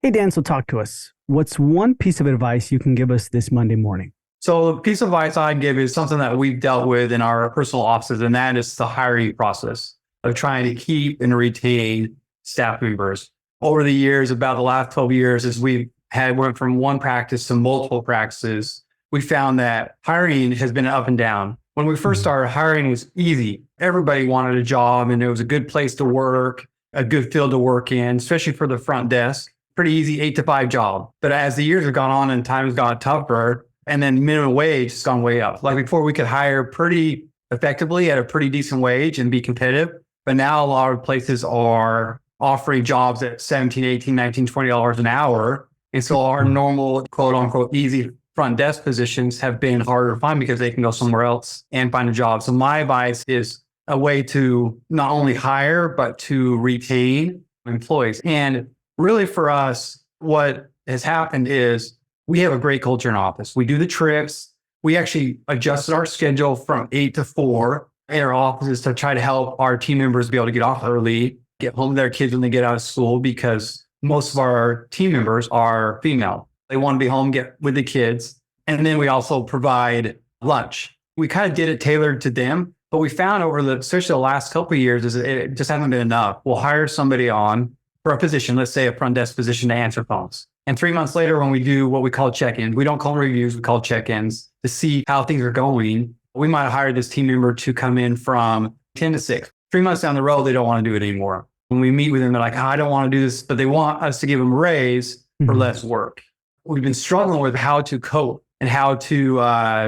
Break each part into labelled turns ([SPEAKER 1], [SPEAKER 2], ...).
[SPEAKER 1] Hey, Dan, so talk to us. What's one piece of advice you can give us this Monday morning?
[SPEAKER 2] So the piece of advice I'd give is something that we've dealt with in our personal offices, and that is the hiring process of trying to keep and retain staff members. Over the years, about the last 12 years, as we've went from one practice to multiple practices, we found that hiring has been up and down. When we first started, hiring was easy. Everybody wanted a job and it was a good place to work, a good field to work in, especially for the front desk. Pretty easy 8 to 5 job. But as the years have gone on and times got tougher, and then minimum wage has gone way up. Like before, we could hire pretty effectively at a pretty decent wage and be competitive. But now a lot of places are offering jobs at 17, 18, 19, $20 an hour. And so our normal quote unquote easy front desk positions have been harder to find because they can go somewhere else and find a job. So my advice is a way to not only hire, but to retain employees. And really for us, what has happened is we have a great culture in office. We do the trips. We actually adjusted our schedule from 8 to 4 in our offices to try to help our team members be able to get off early, get home to their kids when they get out of school, because most of our team members are female. They want to be home, get with the kids. And then we also provide lunch. We kind of did it tailored to them, but we found especially the last couple of years, is it just hasn't been enough. We'll hire somebody on for a position, let's say a front desk position, to answer phones. And 3 months later, when we do what we call check-ins, we don't call them reviews, we call check-ins to see how things are going. We might have hired this team member to come in from 10 to 6. 3 months down the road, they don't want to do it anymore. When we meet with them, they're like, I don't want to do this, but they want us to give them a raise for less work. We've been struggling with how to cope and how to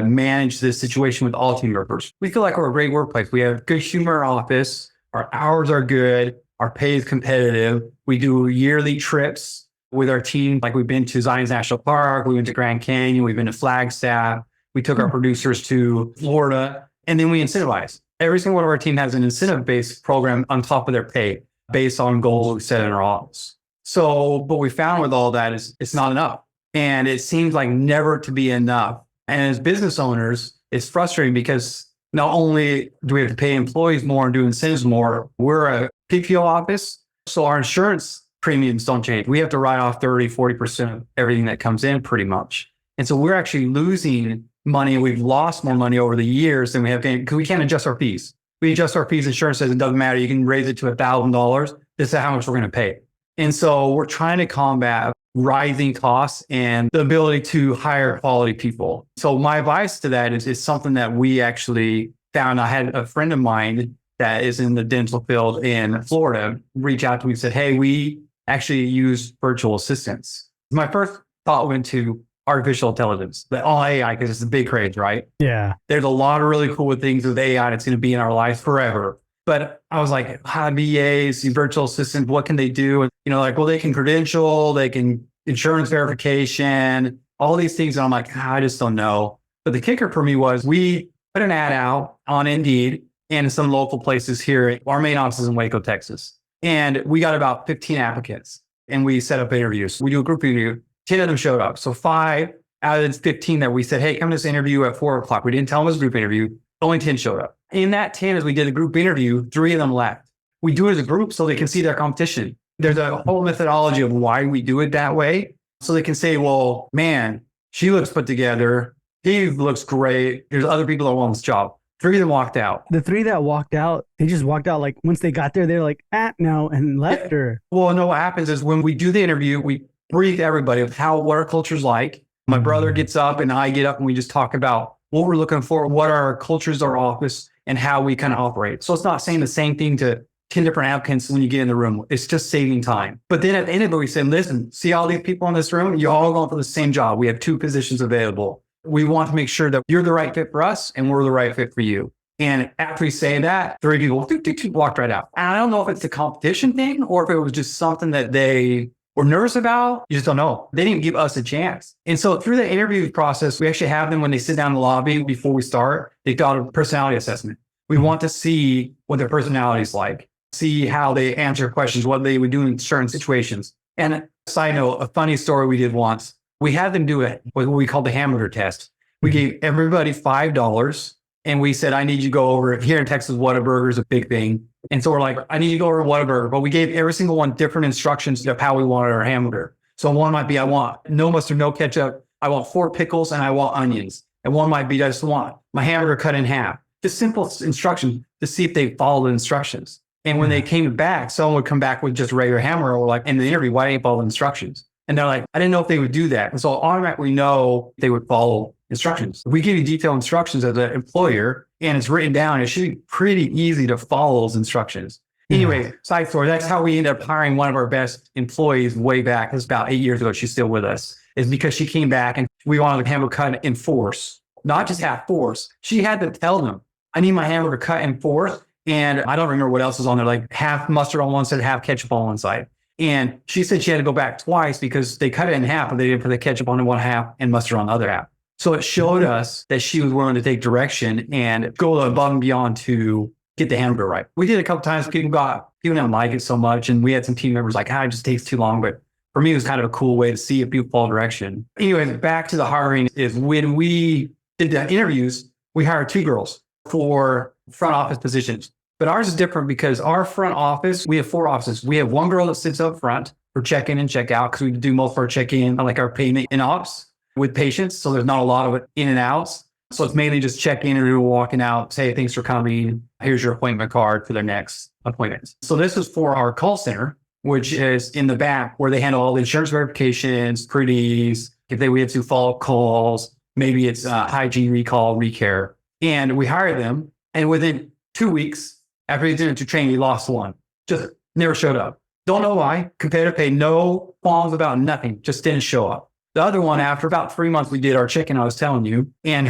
[SPEAKER 2] manage this situation with all team members. We feel like we're a great workplace. We have good humor in our office. Our hours are good. Our pay is competitive. We do yearly trips with our team. Like we've been to Zion's National Park, we went to Grand Canyon, we've been to Flagstaff. We took our producers to Florida, and then we incentivize. Every single one of our team has an incentive-based program on top of their pay based on goals we set in our office. So, but we found with all that is it's not enough. And it seems like never to be enough. And as business owners, it's frustrating because not only do we have to pay employees more and do incentives more, we're a PPO office, so our insurance premiums don't change. We have to write off 30, 40% of everything that comes in pretty much. And so we're actually losing money. We've lost more money over the years than we have gained because we can't adjust our fees. We adjust our fees. Insurance says it doesn't matter. You can raise it to $1,000. This is how much we're going to pay. And so we're trying to combat rising costs and the ability to hire quality people. So my advice to that is something that we actually found. I had a friend of mine that is in the dental field in Florida reach out to me and said, hey, we actually use virtual assistants. My first thought went to artificial intelligence, all AI, because it's a big craze, right?
[SPEAKER 1] Yeah.
[SPEAKER 2] There's a lot of really cool things with AI that's going to be in our lives forever. But I was like, VAs, virtual assistants, what can they do? And, well, they can credential, they can insurance verification, all these things. And I'm like, I just don't know. But the kicker for me was we put an ad out on Indeed and in some local places here. Our main office is in Waco, Texas. And we got about 15 applicants and we set up interviews. We do a group interview. 10 of them showed up. So 5 out of the 15 that we said, hey, come to this interview at 4 o'clock. We didn't tell them it was a group interview. Only 10 showed up. In that 10, as we did a group interview, 3 of them left. We do it as a group so they can see their competition. There's a whole methodology of why we do it that way. So they can say, well, man, she looks put together. He looks great. There's other people that want this job. 3 of them walked out.
[SPEAKER 1] The 3 that walked out, they just walked out. Like once they got there, they're like, no, and left her.
[SPEAKER 2] Well, no, what happens is when we do the interview, we brief everybody of what our culture's like. My brother gets up and I get up and we just talk about what we're looking for, what our cultures, our office, and how we kind of operate. So it's not saying the same thing to 10 different applicants when you get in the room. It's just saving time. But then at the end of it, we said, listen, see all these people in this room? You're all going for the same job. We have 2 positions available. We want to make sure that you're the right fit for us and we're the right fit for you. And after we say that, 3 people walked right out. And I don't know if it's a competition thing or if it was just something that they were nervous about. You just don't know. They didn't give us a chance. And so through the interview process, we actually have them when they sit down in the lobby before we start, they got a personality assessment. We want to see what their personality is like, see how they answer questions, what they would do in certain situations. And a side note, a funny story we did once, we had them do what we call the hamburger test. We gave everybody $5 and we said, I need you to go over here in Texas, Whataburger is a big thing. And so we're like, I need you to go over Whataburger. But we gave every single one different instructions of how we wanted our hamburger. So one might be, I want no mustard, no ketchup. I want 4 pickles and I want onions. And one might be, I just want my hamburger cut in half. Just simple instruction to see if they follow the instructions. And when they came back, someone would come back with just regular hamburger, or like in the interview, why didn't you follow the instructions? And they're like, I didn't know if they would do that. And so automatically know they would follow instructions. If we give you detailed instructions as an employer and it's written down, it should be pretty easy to follow those instructions. Anyway, side story, that's how we ended up hiring one of our best employees way back. It was about 8 years ago. She's still with us. Is because she came back and we wanted the hamburger cut in force, not just half force. She had to tell them, I need my hamburger cut in force. And I don't remember what else was on there, like half mustard on one side, half ketchup on one side. And she said she had to go back twice because they cut it in half, but they didn't put the ketchup on one half and mustard on the other half. So it showed us that she was willing to take direction and go above and beyond to get the hamburger right. We did a couple times. People didn't like it so much. And we had some team members like, it just takes too long. But for me, it was kind of a cool way to see if people follow direction. Anyway, back to the hiring is when we did the interviews, we hired 2 girls for front office positions. But ours is different because our front office, we have 4 offices. We have 1 girl that sits up front for check-in and check-out because we do most of our check-in, like our payment in ops with patients. So there's not a lot of it in and outs. So it's mainly just check-in and we're walking out, say thanks for coming. Here's your appointment card for their next appointment. So this is for our call center, which is in the back where they handle all the insurance verifications, pretties, we have to follow calls, maybe it's hygiene, recall, recare. And we hired them. And within 2 weeks, after they did to training, we lost one. Just never showed up. Don't know why. Competitive pay, no qualms about nothing. Just didn't show up. The other one, after about 3 months, we did our check-in, I was telling you, and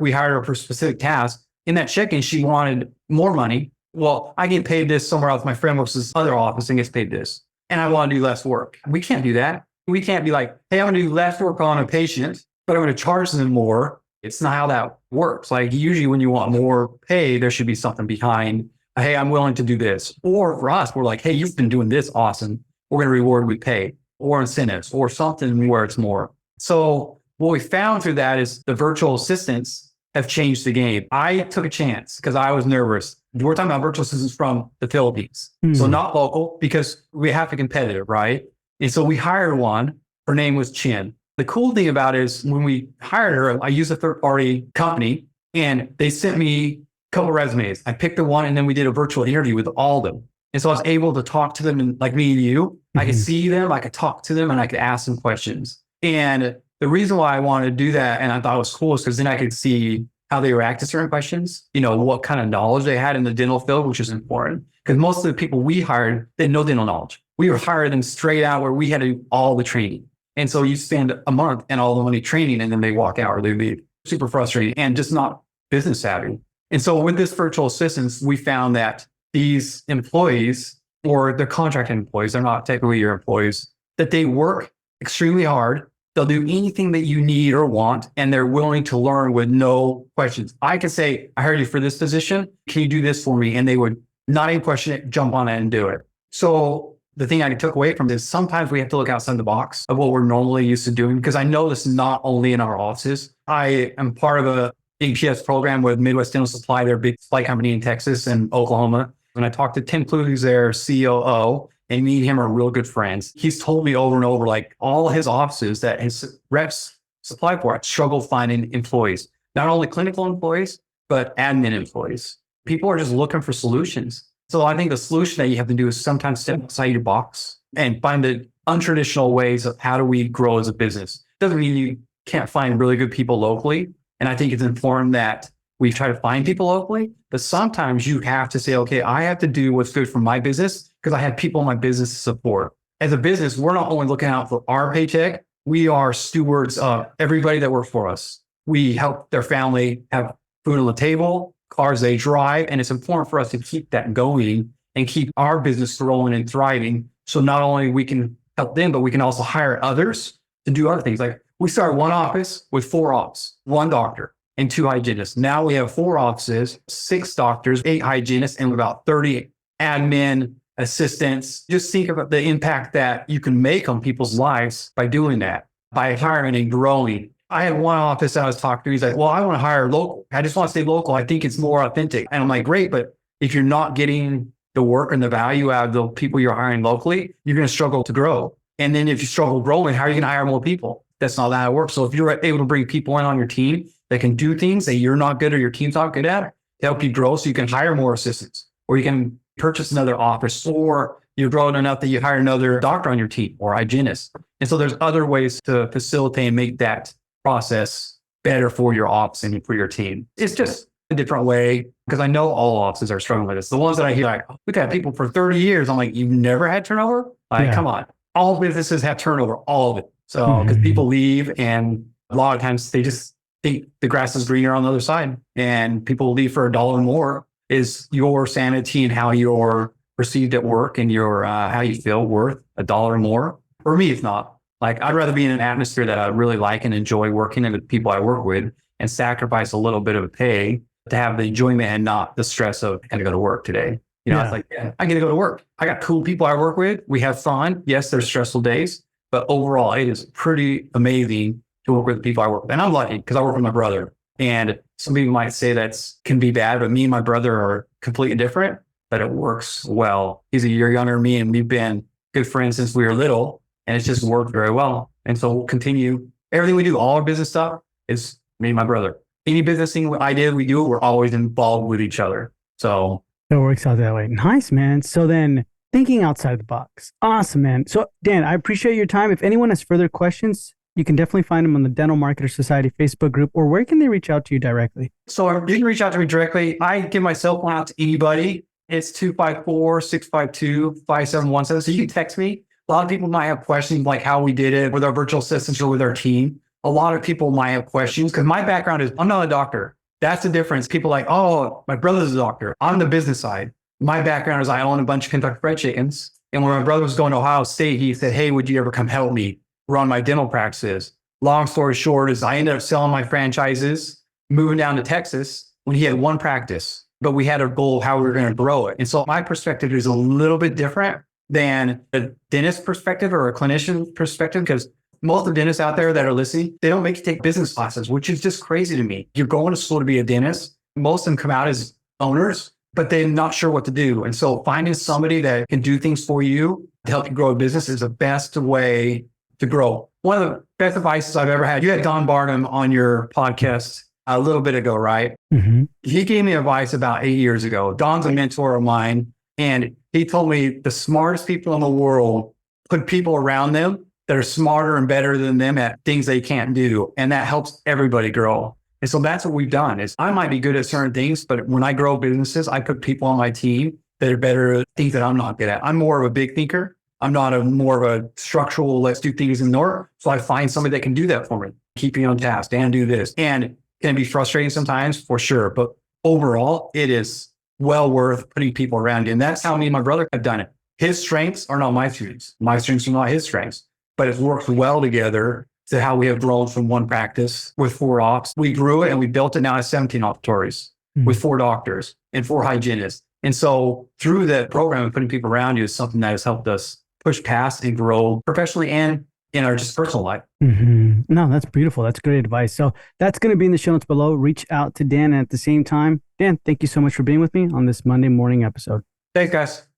[SPEAKER 2] we hired her for specific tasks. In that check-in, she wanted more money. Well, I get paid this somewhere else. My friend works this other office and gets paid this. And I want to do less work. We can't do that. We can't be like, hey, I'm going to do less work on a patient, but I'm going to charge them more. It's not how that works. Like usually when you want more pay, there should be something behind, hey, I'm willing to do this. Or for us, we're like, hey, you've been doing this awesome. We're going to reward with pay or incentives or something where it's more. So what we found through that is the virtual assistants have changed the game. I took a chance because I was nervous. We're talking about virtual assistants from the Philippines. So not local because we have to be competitive, right? And so we hired one. Her name was Chin. The cool thing about it is when we hired her, I used a third-party company and they sent me a couple of resumes. I picked the one and then we did a virtual interview with all of them. And so I was able to talk to them and like me and you, I could see them, I could talk to them and I could ask them questions. And the reason why I wanted to do that and I thought it was cool is because then I could see how they react to certain questions, what kind of knowledge they had in the dental field, which is important. Because most of the people we hired, they had no dental knowledge. We were hiring them straight out where we had to do all the training. And so you spend a month and all the money training and then they walk out or they leave. Super frustrating and just not business savvy. And so with this virtual assistants, we found that these employees or they're contracted employees, they're not technically your employees, that they work extremely hard. They'll do anything that you need or want, and they're willing to learn with no questions. I could say, I hired you for this position. Can you do this for me? And they would not even question it, jump on it and do it. So the thing I took away from this, sometimes we have to look outside the box of what we're normally used to doing, because I know this is not only in our offices. I am part of a APS program with Midwest Dental Supply. They're a big supply company in Texas and Oklahoma. When I talked to Tim Clue, who's their COO, and me and him are real good friends. He's told me over and over, like all his offices that his reps supply for struggle finding employees, not only clinical employees, but admin employees. People are just looking for solutions. So I think the solution that you have to do is sometimes step outside your box and find the untraditional ways of how do we grow as a business. Doesn't mean you can't find really good people locally. And I think it's important that we try to find people locally, but sometimes you have to say, okay, I have to do what's good for my business because I have people in my business to support. As a business, we're not only looking out for our paycheck, we are stewards of everybody that works for us. We help their family have food on the table, cars they drive, and it's important for us to keep that going and keep our business rolling and thriving. So not only we can help them, but we can also hire others to do other things. Like we started one office with 4 ops, 1 doctor and 2 hygienists. Now we have 4 offices, 6 doctors, 8 hygienists, and about 30 admin assistants. Just think about the impact that you can make on people's lives by doing that, by hiring and growing. I had one office I was talking to. He's like, well, I want to hire local. I just want to stay local. I think it's more authentic. And I'm like, great. But if you're not getting the work and the value out of the people you're hiring locally, you're going to struggle to grow. And then if you struggle growing, how are you going to hire more people? That's not how it works. So if you're able to bring people in on your team that can do things that you're not good or your team's not good at to help you grow, so you can hire more assistants, or you can purchase another office, or you're growing enough that you hire another doctor on your team or hygienist. And so there's other ways to facilitate and make that process better for your ops and for your team. It's just a different way, because I know all offices are struggling with this. The ones that I hear, like, we've had people for 30 years. I'm like, you've never had turnover? Like, come on. All businesses have turnover, all of it. So, because people leave, and a lot of times they just think the grass is greener on the other side, and people leave for $1 more. Is your sanity and how you're perceived at work and your how you feel worth $1 more? For me, it's not. Like, I'd rather be in an atmosphere that I really like and enjoy working and the people I work with, and sacrifice a little bit of pay to have the enjoyment and not the stress of, I got to go to work today. It's like, I get to go to work. I got cool people I work with. We have fun. Yes, there's stressful days, but overall, it is pretty amazing to work with the people I work with. And I'm lucky because I work with my brother. And some people might say that's can be bad, but me and my brother are completely different, but it works well. He's a year younger than me, and we've been good friends since we were little, and it's just worked very well. And so we'll continue. Everything we do, all our business stuff, is me and my brother. Any business thing we do, we're always involved with each other. So
[SPEAKER 1] it works out that way. Nice, man. So then, thinking outside the box. Awesome, man. So Dan, I appreciate your time. If anyone has further questions, you can definitely find them on the Dental Marketer Society Facebook group, or where can they reach out to you directly?
[SPEAKER 2] So you can reach out to me directly. I give my cell phone out to anybody. It's 254-652-5717. So you can text me. A lot of people might have questions like how we did it with our virtual assistants or with our team. A lot of people might have questions, because my background is, I'm not a doctor. That's the difference. People are like, oh, my brother's a doctor. I'm the business side. My background is I own a bunch of Kentucky Fried Chickens. And when my brother was going to Ohio State, he said, hey, would you ever come help me run my dental practices? Long story short is I ended up selling my franchises, moving down to Texas when he had one practice, but we had a goal of how we were going to grow it. And so my perspective is a little bit different than a dentist perspective or a clinician perspective, because most of the dentists out there that are listening, they don't make you take business classes, which is just crazy to me. You're going to school to be a dentist. Most of them come out as owners, but they're not sure what to do. And so finding somebody that can do things for you to help you grow a business is the best way to grow. One of the best advices I've ever had, you had Don Barnum on your podcast a little bit ago, right? Mm-hmm. He gave me advice about 8 years ago. Don's a mentor of mine, and he told me the smartest people in the world put people around them that are smarter and better than them at things they can't do. And that helps everybody grow. And so that's what we've done. Is I might be good at certain things, but when I grow businesses, I put people on my team that are better at things that I'm not good at. I'm more of a big thinker. I'm not more of a structural, let's do things in order. So I find somebody that can do that for me, keep me on task and do this. And can it be frustrating sometimes? For sure. But overall, it is well worth putting people around you. And that's how me and my brother have done it. His strengths are not my strengths. My strengths are not his strengths. But it's worked well together to how we have grown from one practice with 4 ops. We grew it and we built it now as 17 operatories with 4 doctors and 4 hygienists. And so through that program and putting people around you is something that has helped us push past and grow professionally and in our just personal life.
[SPEAKER 1] Mm-hmm. No, that's beautiful. That's great advice. So that's going to be in the show notes below. Reach out to Dan. And at the same time, Dan, thank you so much for being with me on this Monday morning episode.
[SPEAKER 2] Thanks, guys.